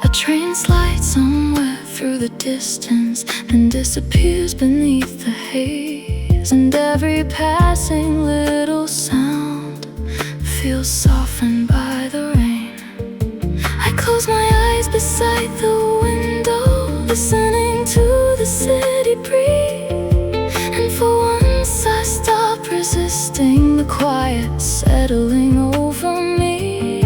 A train slides somewhere through the distance, then disappears beneath the haze. And every passing little sound feels softened by the rain. I close my eyes beside the window, listening to the city breathe. And for once I stop resisting the quiet settling over me.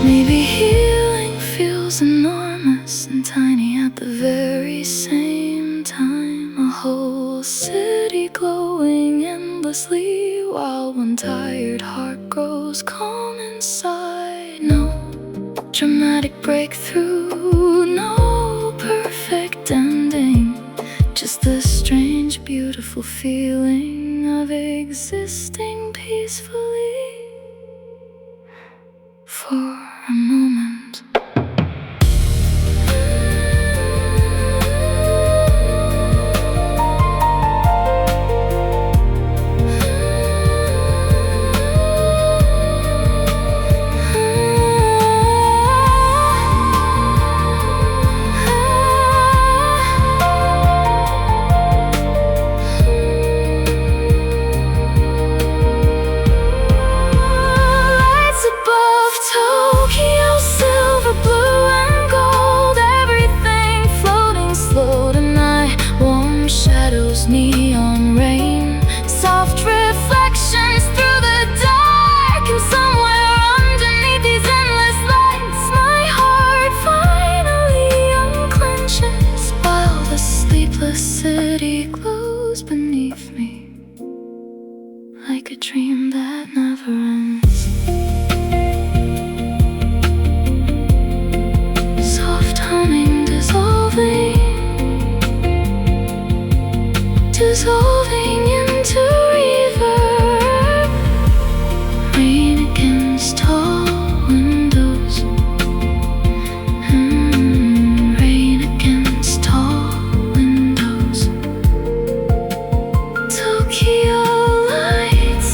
Maybe healing feels enormous and tiny at the very same time. A whole city glowing endlessly, while one tired heart grows calm inside. No dramatic breakthrough, no perfect ending, just the strange, beautiful feeling of existing peacefully for a moment. Neon rain, soft reflections through the dark, and somewhere underneath these endless lights, my heart finally unclenches, while the sleepless city glows beneath me like a dream that never ends. Soft humming dissolving into reverb. Rain against tall windows. Rain against tall windows. Tokyo lights,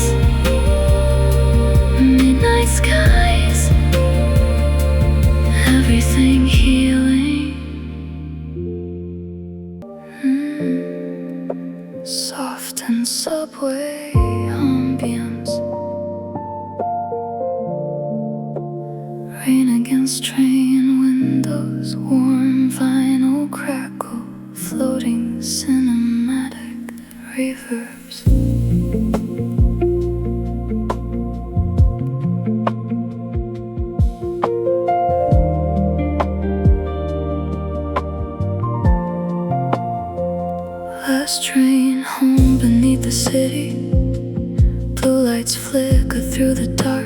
midnight skies, everything healing. Soft and subway ambience. Rain against train windows, warm vinyl crackle. reverbs. Last train home beneath the city, blue lights flicker through the dark.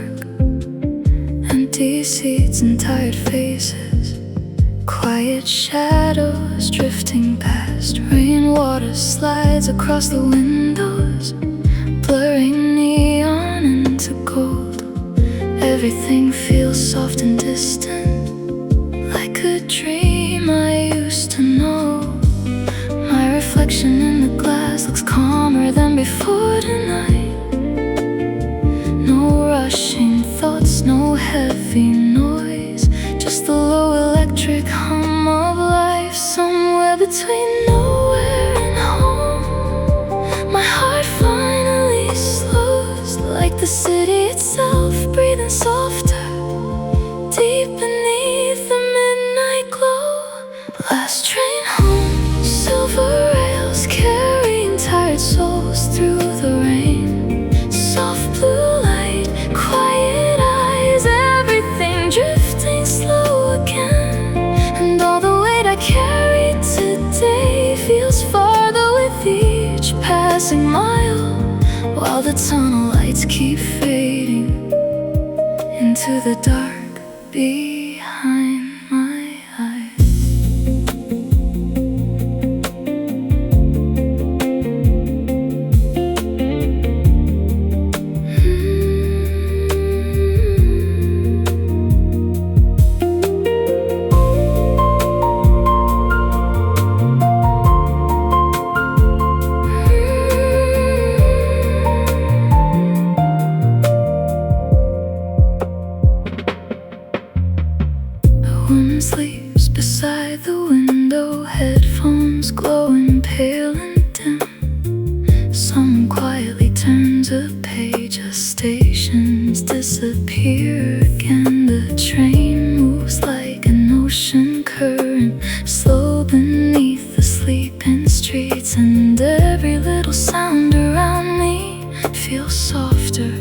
Empty seats and tired faces, quiet shadows drifting past. Rainwater slides across the windows, blurring neon into gold. Everything feels soft and distant, like a dream I used to know. My reflection in the glass looks calmer than before tonight. No rushing thoughts, no heavy noise, just the low electric hum of life. Somewhere between nowhere and home, my heart finally slows, like the city itself breathing softer, deep beneath the midnight glow. Last train home, silver rails carrying tired souls through the rain. Soft blue light, quiet eyes, everything drifting slow again. And all the weight I carried today feels farther with each passing mile, while the tunnel lights keep fading into the dark behind my eyes. One sleeps beside the window, headphones glowing pale and dim. Someone quietly turns a page as stations disappear again. The train moves like an ocean current, slow beneath the sleeping streets. And every little sound around me feels softer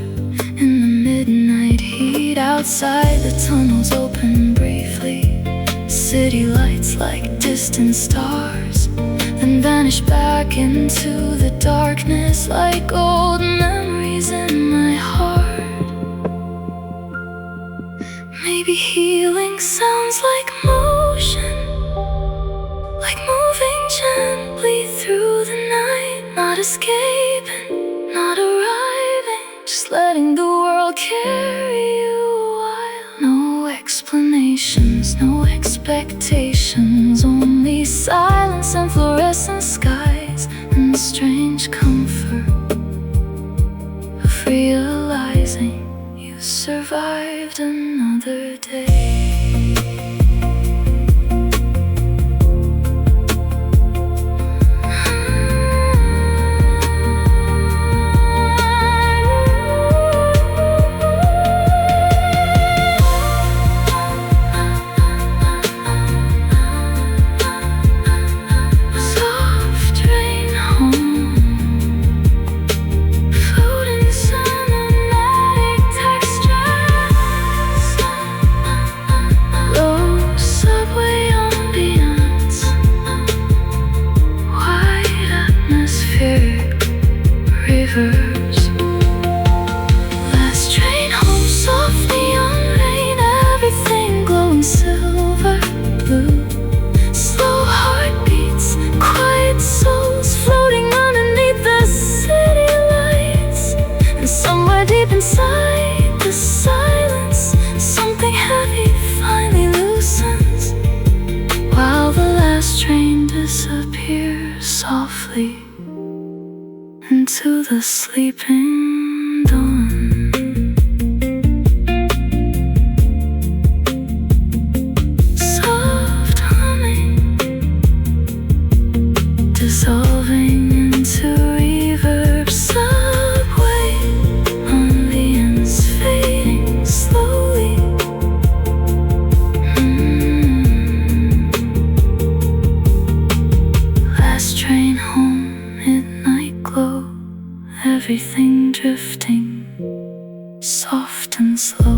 in the midnight heat. Outside the tunnels open briefly, city lights like distant stars, then vanish back into the darkness like old memories in my heart. Maybe healing sounds like motion, like moving gently through the night. Not escaping, not arriving, just letting the world carry you a while. No explanations, no expectations, only silence and fluorescent skies, and the strange comfort of realizing you survived another day. Last train home, soft neon rain, everything glowing silver blue. Slow heartbeats, quiet souls floating underneath the city lights. And somewhere deep inside the silence, something heavy finally loosens, while the last train disappears softly into the sleeping dawn. Soft humming, dissolving into reverb. Subway ambience fading slowly. Last train home, midnight glow. everything drifting, soft and slow.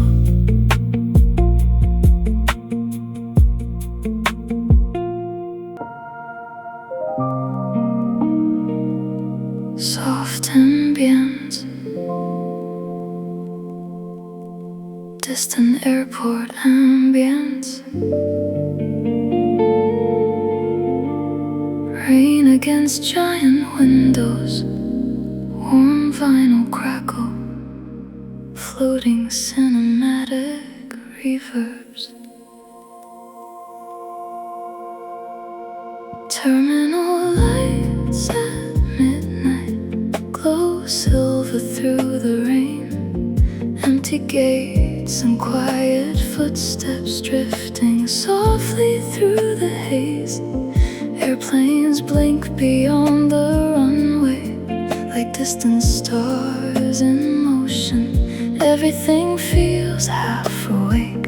Soft ambience, distant airport ambience, rain against giant windows, warm vinyl crackle, floating cinematic reverbs. Terminal lights at midnight glow silver through the rain. Empty gates and quiet footsteps drifting softly through the haze. Airplanes blink beyond the runway like distant stars in motion. Everything feels half awake,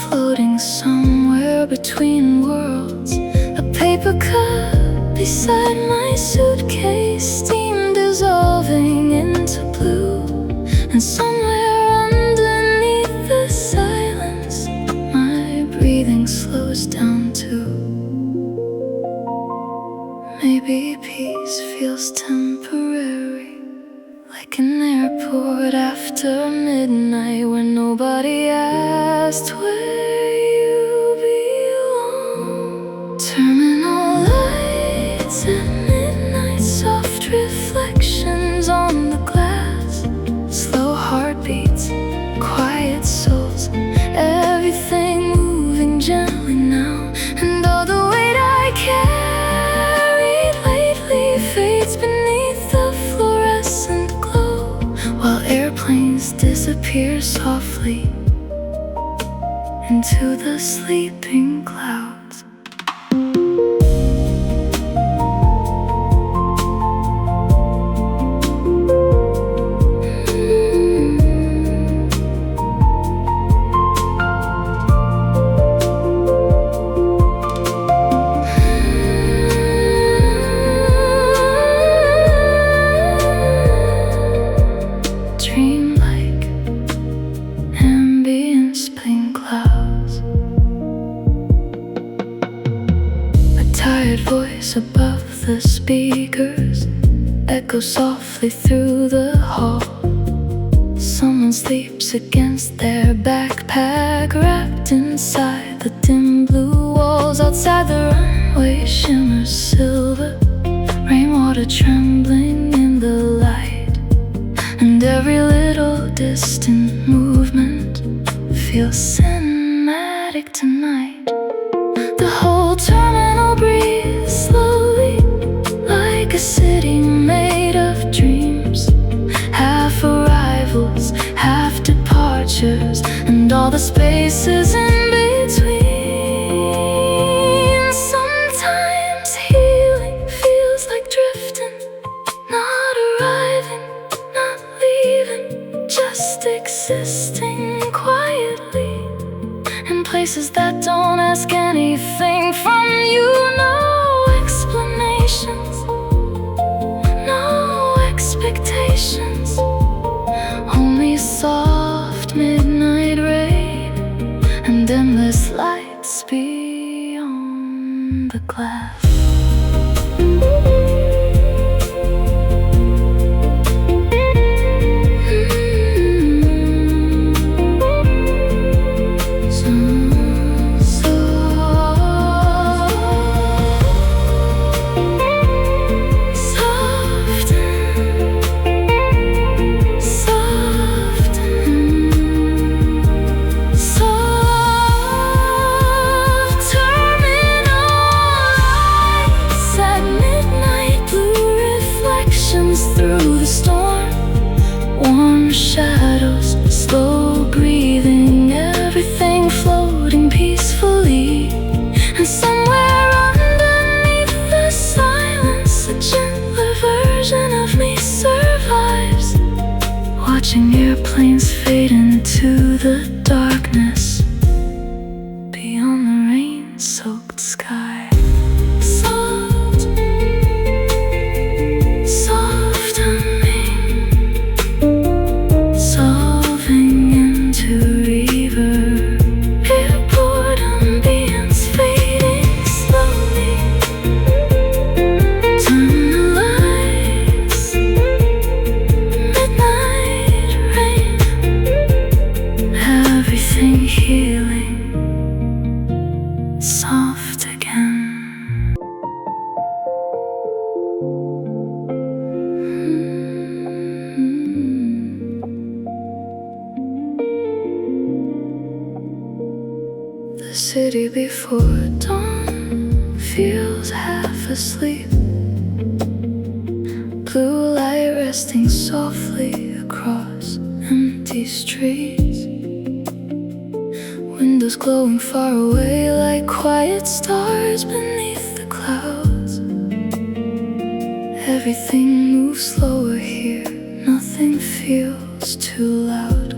floating somewhere between worlds. A paper cup beside my suitcase, steam dissolving into blue. And somewhere underneath the silence, my breathing slows down too. Maybe peace feels temporary, like an airport after midnight, where nobody asked where you belong. Terminal lights at midnight, soft reflections on the glass, slow heartbeats, quiet souls, everything moving gently now. And all the weight I carried lately fades beneath the fluorescent glow, while airplanes disappear softly into the sleeping clouds. Dreamlike ambience, plain clouds. A tired voice above the speakers echoes softly through the hall. Someone sleeps against their backpack, wrapped inside the dim blue walls. Outside the runway shimmers silver, rainwater trembling in the light. And every little distant movement feels cinematic tonight. The whole terminal breathes slowly, like a city made of dreams. Half arrivals, half departures, and all the spaces in between. Sometimes healing feels like drifting, not arriving, not leaving, just existing quietly in places that don't ask anything from you. No explanations, no expectations, only soft midnight rain and endless lights beyond the glass. Through the storm, warm shadows, slow breathing, everything floating peacefully. And somewhere underneath the silence, a gentler version of me survives, watching airplanes fade into the darkness beyond the rain-soaked sky. Soft, soft and rain. city before dawn feels half asleep. Blue light resting softly across empty streets. Windows glowing far away like quiet stars beneath the clouds. Everything moves slower here, nothing feels too loud.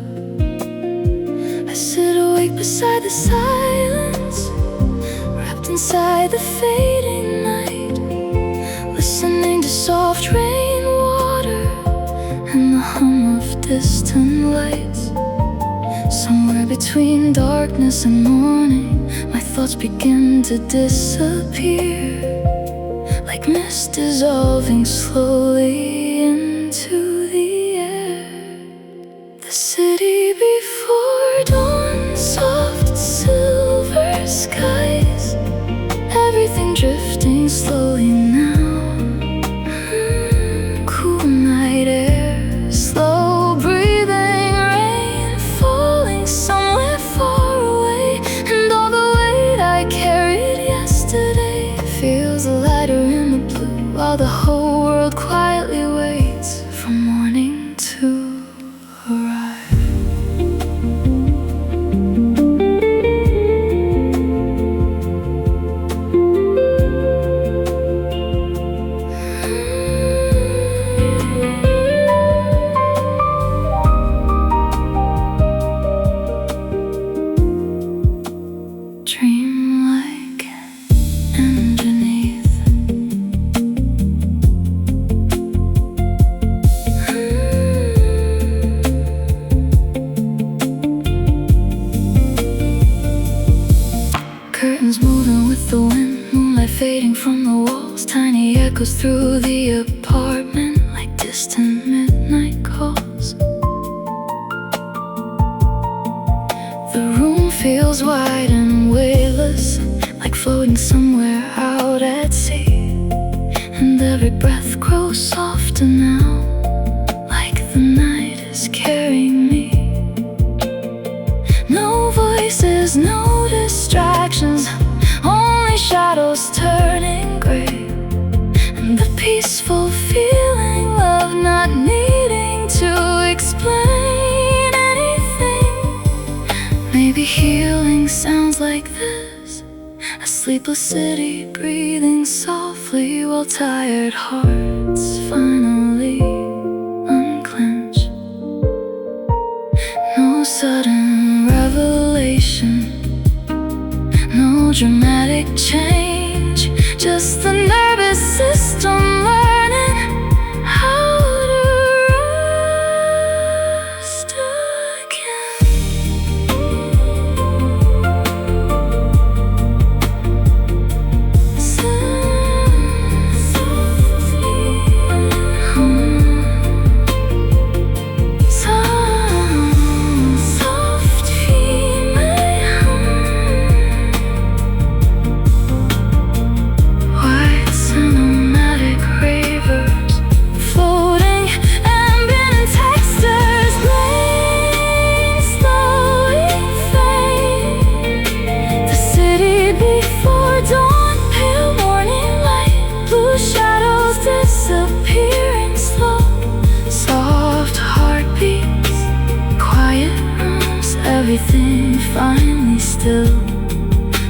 I sit awake beside the silence, wrapped inside the fading night, listening to soft rainwater and the hum of distant lights. Somewhere between darkness and morning, my thoughts begin to disappear, like mist dissolving slowly into the air. The city before dawn, soft silver skies, everything drifting slowly now. Cool night air, slow breathing, rain falling somewhere far away, and all the weight I carried yesterday feels lighter in the blue, while the whole world quietly waits for morning to arrive. Dreamlike underneath. Curtains moving with the wind, moonlight fading from the walls, tiny echoes through the apartment like distant midnight calls. The room feels wide and weightless, like floating somewhere out at sea. And every breath grows softer now, like the night is carrying me. No voices, no distractions, only shadows turning gray, and the peaceful feeling of not needing to explain anything. Maybe healing sounds like this: a sleepless city breathing softly while tired hearts finally unclench. No sudden revelation, no dramatic change, just the nervous system learning how to rest again. Soft feet may hum, white cinematic ravers floating, ambient textures blame slowly fade. The city before dawn, pale morning light, blue shadows disappearing slow. Soft heartbeats, quiet rooms, everything finally still.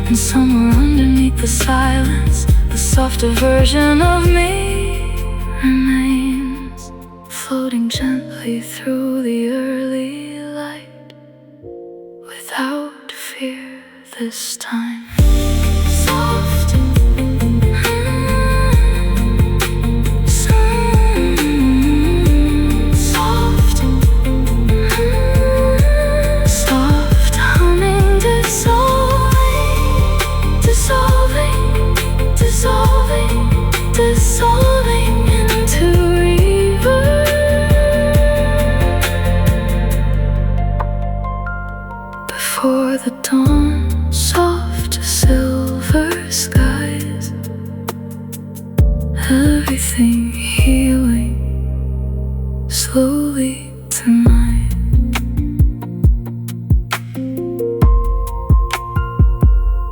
And somewhere underneath the silence, the softer version of me remains, floating gently through the early light, without fear this time. Soft, soft humming, dissolving into reverb. Before the dawn, soft silver skies, everything healing slowly.